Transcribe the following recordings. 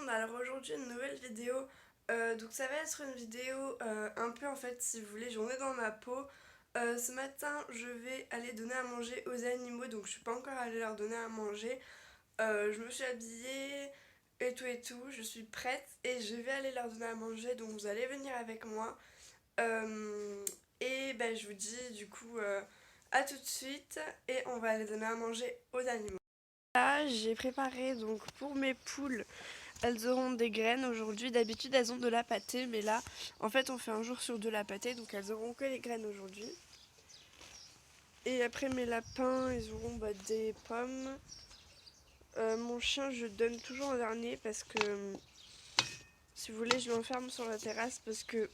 Alors aujourd'hui une nouvelle vidéo. Donc ça va être une vidéo un peu en fait, si vous voulez, journée dans ma peau. Ce matin je vais aller donner à manger aux animaux, donc je suis pas encore allée leur donner à manger. Je me suis habillée et tout, je suis prête et je vais aller leur donner à manger, donc vous allez venir avec moi. Et ben je vous dis du coup à tout de suite et on va aller donner à manger aux animaux. Là j'ai préparé donc pour mes poules. Elles auront des graines aujourd'hui. D'habitude, elles ont de la pâtée, mais là, en fait, on fait un jour sur de la pâtée, donc elles auront que les graines aujourd'hui. Et après, mes lapins, ils auront des pommes. Mon chien, je donne toujours en dernier parce que, si vous voulez, je l'enferme sur la terrasse parce que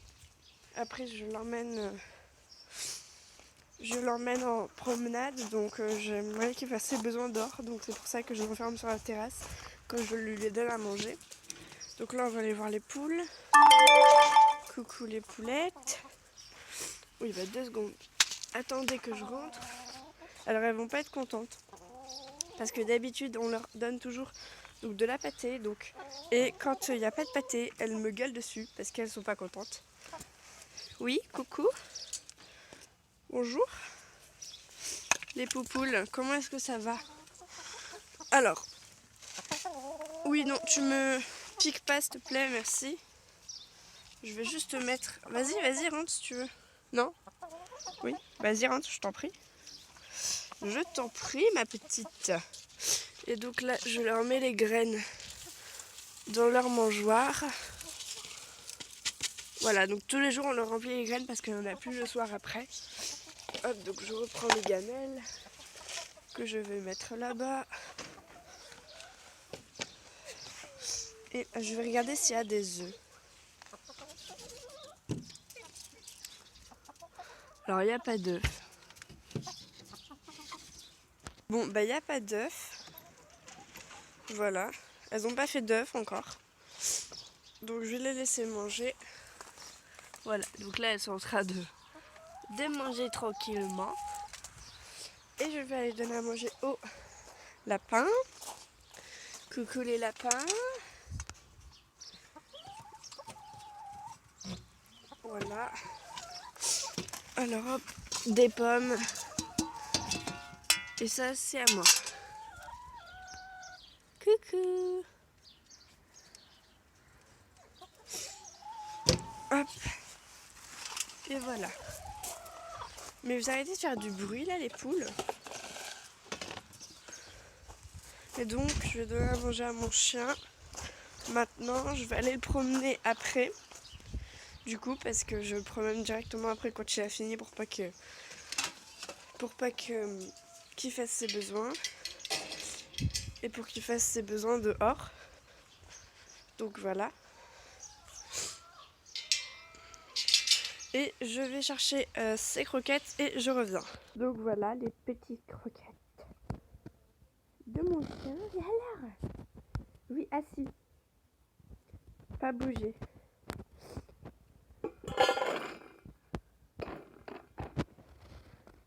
après, je l'emmène en promenade, donc j'aimerais qu'il fasse ses besoins dehors, donc c'est pour ça que je l'enferme sur la terrasse quand je lui donne à manger. Donc là, on va aller voir les poules. Coucou les poulettes. Oui, 2 secondes. Attendez que je rentre. Alors elles vont pas être contentes. Parce que d'habitude, on leur donne toujours donc, de la pâtée. Et quand il n'y a pas de pâtée, elles me gueulent dessus parce qu'elles sont pas contentes. Oui, coucou. Bonjour. Les poupoules, comment est-ce que ça va? Alors. Oui, non, tu me piques pas, s'il te plaît, merci. Je vais juste te mettre... Vas-y, rentre si tu veux. Non? Oui, vas-y, rentre, je t'en prie. Je t'en prie, ma petite. Et donc là, je leur mets les graines dans leur mangeoire. Voilà, donc tous les jours, on leur remplit les graines parce qu'on n'en a plus le soir après. Hop, donc je reprends les gamelles que je vais mettre là-bas. Et je vais regarder s'il y a des œufs. Alors, il n'y a pas d'œufs. Bon, il n'y a pas d'œufs. Voilà. Elles n'ont pas fait d'œufs encore. Donc, je vais les laisser manger. Voilà. Donc là, elles sont en train de manger tranquillement. Et je vais aller donner à manger aux lapins. Coucou les lapins. Voilà. Alors hop, des pommes. Et ça, c'est à moi. Coucou. Hop. Et voilà. Mais vous arrêtez de faire du bruit là, les poules. Et donc, je vais donner à manger à mon chien. Maintenant, je vais aller le promener après. Du coup, parce que je le promène directement après quand il a fini pour pas qu'il fasse ses besoins. Et pour qu'il fasse ses besoins dehors. Donc voilà. Et je vais chercher ces croquettes et je reviens. Donc voilà les petites croquettes de mon chien. Et alors? Oui, assis. Pas bouger.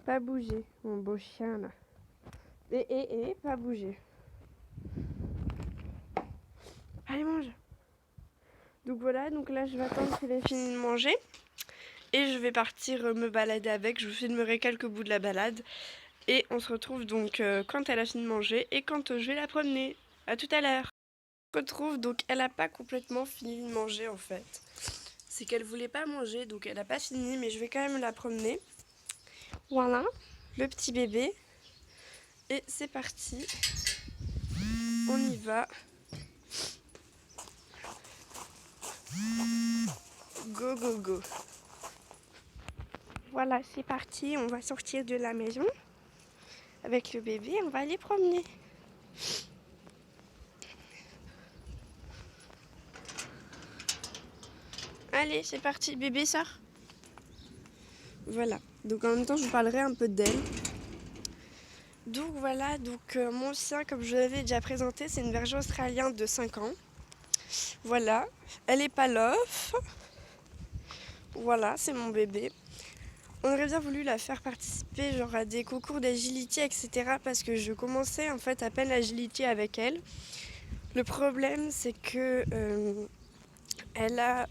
Pas bouger, mon beau chien là. Et, pas bouger. Allez, mange. Donc voilà, donc là je vais attendre qu'il ait fini de manger. Et je vais partir me balader avec. Je vous filmerai quelques bouts de la balade. Et on se retrouve donc quand elle a fini de manger et quand je vais la promener. À tout à l'heure. On se retrouve, donc elle n'a pas complètement fini de manger en fait. C'est qu'elle voulait pas manger, donc elle n'a pas fini, mais je vais quand même la promener. Voilà, le petit bébé. Et c'est parti. On y va. Go, go, go. Voilà, c'est parti. On va sortir de la maison. Avec le bébé, on va aller promener. Allez, c'est parti. Bébé, sort. Voilà. Donc en même temps, je vous parlerai un peu d'elle. Donc voilà, mon chien, comme je l'avais déjà présenté, c'est une berger australienne de 5 ans. Voilà, elle est pas l'off. Voilà, c'est mon bébé. On aurait bien voulu la faire participer genre à des concours d'agilité, etc. Parce que je commençais en fait à peine l'agilité avec elle. Le problème, c'est que elle a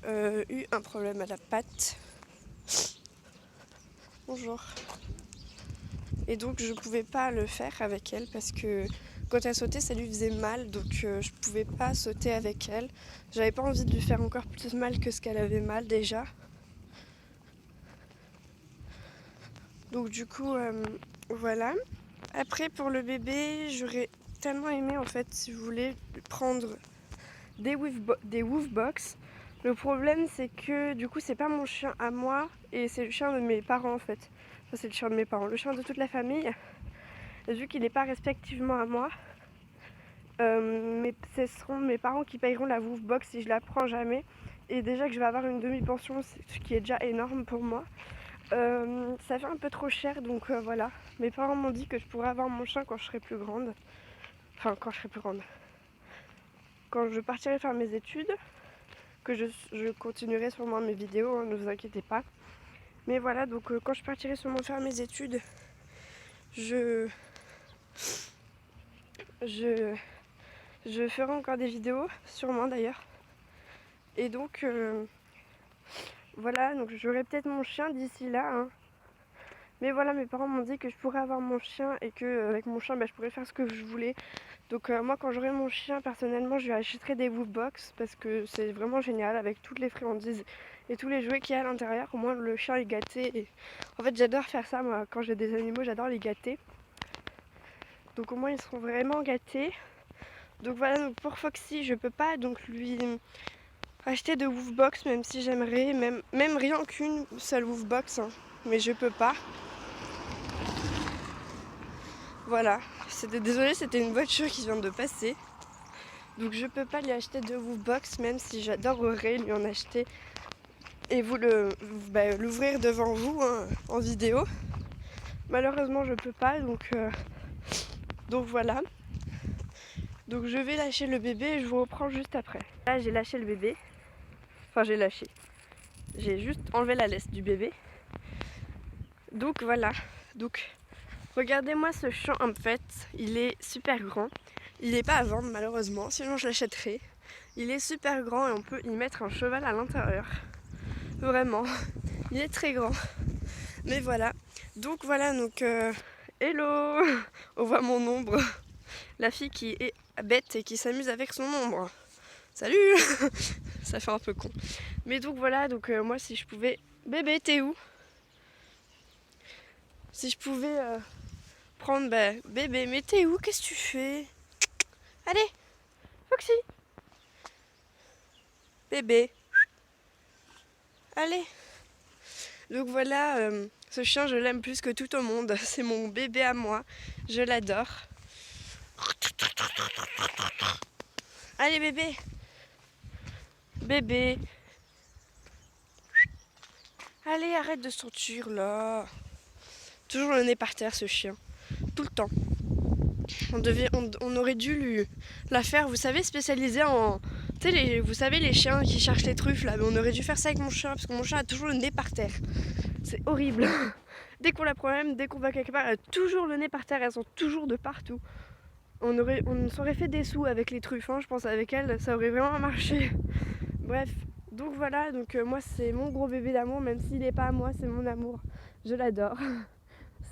eu un problème à la patte. Bonjour. Et donc je pouvais pas le faire avec elle parce que quand elle sautait ça lui faisait mal, donc je pouvais pas sauter avec elle. J'avais pas envie de lui faire encore plus mal que ce qu'elle avait mal déjà. Donc du coup voilà. Après pour le bébé, j'aurais tellement aimé en fait si vous voulez prendre des Woofbox. Le problème c'est que du coup c'est pas mon chien à moi et c'est le chien de mes parents en fait. Ça c'est le chien de mes parents, le chien de toute la famille. Et vu qu'il n'est pas respectivement à moi, mais ce seront mes parents qui payeront la Woofbox si je la prends jamais. Et déjà que je vais avoir une demi-pension, ce qui est déjà énorme pour moi. Ça fait un peu trop cher, donc voilà. Mes parents m'ont dit que je pourrais avoir mon chien quand je serai plus grande. Enfin, quand je serai plus grande. Quand je partirai faire mes études, que je continuerai sûrement mes vidéos, hein, ne vous inquiétez pas. Mais voilà, donc quand je partirai sûrement faire mes études, je ferai encore des vidéos, sûrement d'ailleurs. Et donc, voilà, donc j'aurai peut-être mon chien d'ici là. Hein. Mais voilà, mes parents m'ont dit que je pourrais avoir mon chien et qu'avec mon chien, je pourrais faire ce que je voulais. Donc moi, quand j'aurai mon chien, personnellement, je lui achèterai des Woofbox parce que c'est vraiment génial avec toutes les friandises et tous les jouets qu'il y a à l'intérieur. Au moins, le chien est gâté. Et... en fait, j'adore faire ça, moi, quand j'ai des animaux, j'adore les gâter. Donc au moins, ils seront vraiment gâtés. Donc voilà, donc pour Foxy, je peux pas donc lui acheter de Woofbox, même si j'aimerais, même rien qu'une seule Woofbox, hein, mais je peux pas. Voilà, désolée, c'était une voiture qui vient de passer. Donc je peux pas lui acheter de Woofbox, même si j'adorerais lui en acheter et vous l'ouvrir devant vous hein, en vidéo. Malheureusement je peux pas, donc voilà. Donc je vais lâcher le bébé et je vous reprends juste après. Là j'ai lâché le bébé. Enfin j'ai juste enlevé la laisse du bébé. Donc voilà. Donc regardez-moi ce chien en fait. Il est super grand. Il n'est pas à vendre malheureusement, sinon je l'achèterais. Il est super grand et on peut y mettre un cheval à l'intérieur. Vraiment. Il est très grand. Mais voilà. Donc voilà, donc hello. On voit mon ombre. La fille qui est bête et qui s'amuse avec son ombre. Salut. Ça fait un peu con. Mais donc voilà, donc moi si je pouvais... Bébé, t'es où? Si je pouvais prendre... bébé, mais t'es où? Qu'est-ce que tu fais? Allez, Foxy. Bébé. Allez. Donc voilà, ce chien, je l'aime plus que tout au monde. C'est mon bébé à moi. Je l'adore. Allez, bébé. Bébé. Allez, arrête de sortir là. Toujours le nez par terre, ce chien. Tout le temps. On aurait dû la faire, vous savez, spécialisée en... Tu sais, vous savez, les chiens qui cherchent les truffes, là. Mais on aurait dû faire ça avec mon chien, parce que mon chien a toujours le nez par terre. C'est horrible. Dès qu'on a problème, dès qu'on va quelque part, elle a toujours le nez par terre. Elles sont toujours de partout. On s'aurait fait des sous avec les truffes, hein, je pense, avec elle, ça aurait vraiment marché. Bref, donc voilà, donc moi, c'est mon gros bébé d'amour, même s'il n'est pas à moi, c'est mon amour. Je l'adore.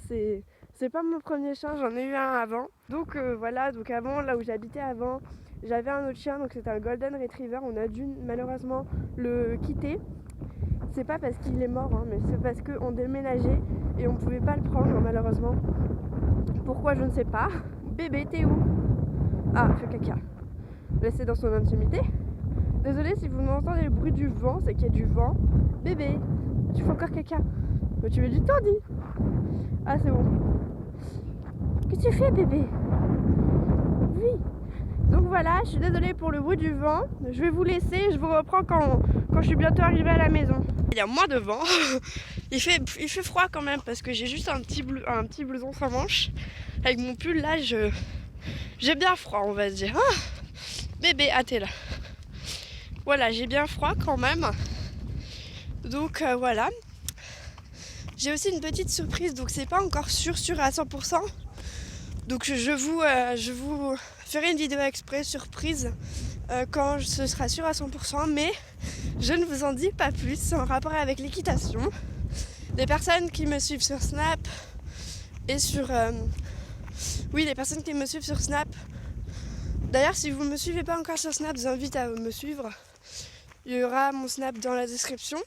C'est pas mon premier chien, j'en ai eu un avant. Donc voilà, donc avant, là où j'habitais avant, j'avais un autre chien, donc c'était un Golden Retriever. On a dû malheureusement le quitter. C'est pas parce qu'il est mort, hein, mais c'est parce qu'on déménageait et on pouvait pas le prendre malheureusement. Pourquoi, je ne sais pas. Bébé, t'es où? Ah, fait caca. Laissez dans son intimité. Désolée si vous entendez le bruit du vent, c'est qu'il y a du vent. Bébé, tu fais encore caca. Mais tu mets du temps, dis. Ah, c'est bon. Qu'est-ce que tu fais, bébé? Oui. Donc voilà, je suis désolée pour le bruit du vent. Je vais vous laisser, je vous reprends quand je suis bientôt arrivée à la maison. Il y a moins de vent. Il fait froid quand même parce que j'ai juste un petit blouson sans manches. Avec mon pull là, j'ai bien froid, on va se dire. Ah, bébé, ah t'es là. Voilà, j'ai bien froid quand même. Donc voilà. J'ai aussi une petite surprise, donc c'est pas encore sûr à 100%. Donc je vous ferai une vidéo exprès surprise quand ce sera sûr à 100%, mais je ne vous en dis pas plus. C'est en rapport avec l'équitation. Les personnes qui me suivent sur Snap et sur... les personnes qui me suivent sur Snap. D'ailleurs, si vous ne me suivez pas encore sur Snap, je vous invite à me suivre. Il y aura mon Snap dans la description.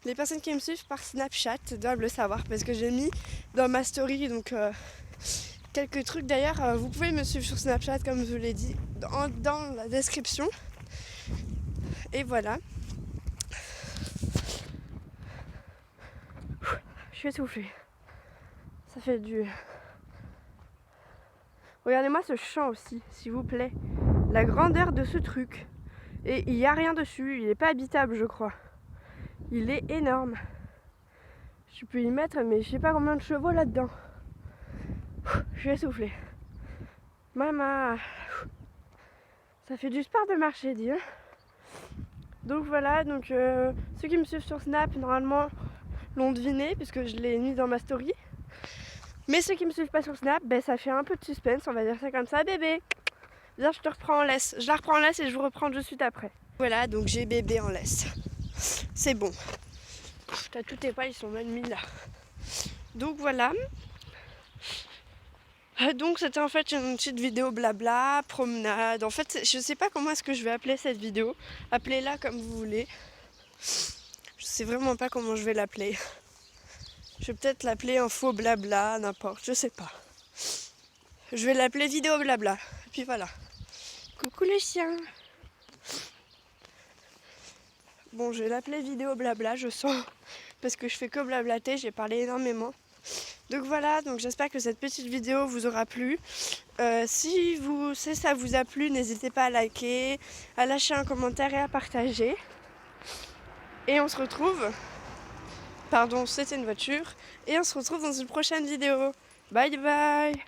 Les personnes qui me suivent par Snapchat doivent le savoir parce que j'ai mis dans ma story quelques trucs. D'ailleurs, vous pouvez me suivre sur Snapchat comme je vous l'ai dit dans la description. Et voilà. Je suis essoufflée. Ça fait du... Regardez-moi ce champ aussi, s'il vous plaît. La grandeur de ce truc. Et il n'y a rien dessus, il n'est pas habitable je crois. Il est énorme. Je peux y mettre, mais je sais pas combien de chevaux là-dedans. Je suis essoufflée. Maman. Ça fait du sport de marcher, dis. Donc voilà, ceux qui me suivent sur Snap, normalement, l'ont deviné, puisque je l'ai mis dans ma story. Mais ceux qui me suivent pas sur Snap, ça fait un peu de suspense, on va dire ça comme ça. Bébé, viens, je te reprends en laisse. Je la reprends en laisse et je vous reprends de suite après. Voilà, donc j'ai bébé en laisse. C'est bon. T'as tous tes poils, ils sont mal mis là. Donc voilà. Donc c'était en fait une petite vidéo blabla, promenade. En fait, je sais pas comment est-ce que je vais appeler cette vidéo. Appelez-la comme vous voulez. Je sais vraiment pas comment je vais l'appeler. Je vais peut-être l'appeler info blabla, n'importe, je sais pas. Je vais l'appeler vidéo blabla. Et puis voilà. Coucou les chiens. Bon, je vais l'appeler vidéo blabla, je sens. Parce que je fais que blablater, j'ai parlé énormément. Donc voilà, j'espère que cette petite vidéo vous aura plu. Si ça vous a plu, n'hésitez pas à liker, à lâcher un commentaire et à partager. Et on se retrouve... Pardon, c'était une voiture. Et on se retrouve dans une prochaine vidéo. Bye bye!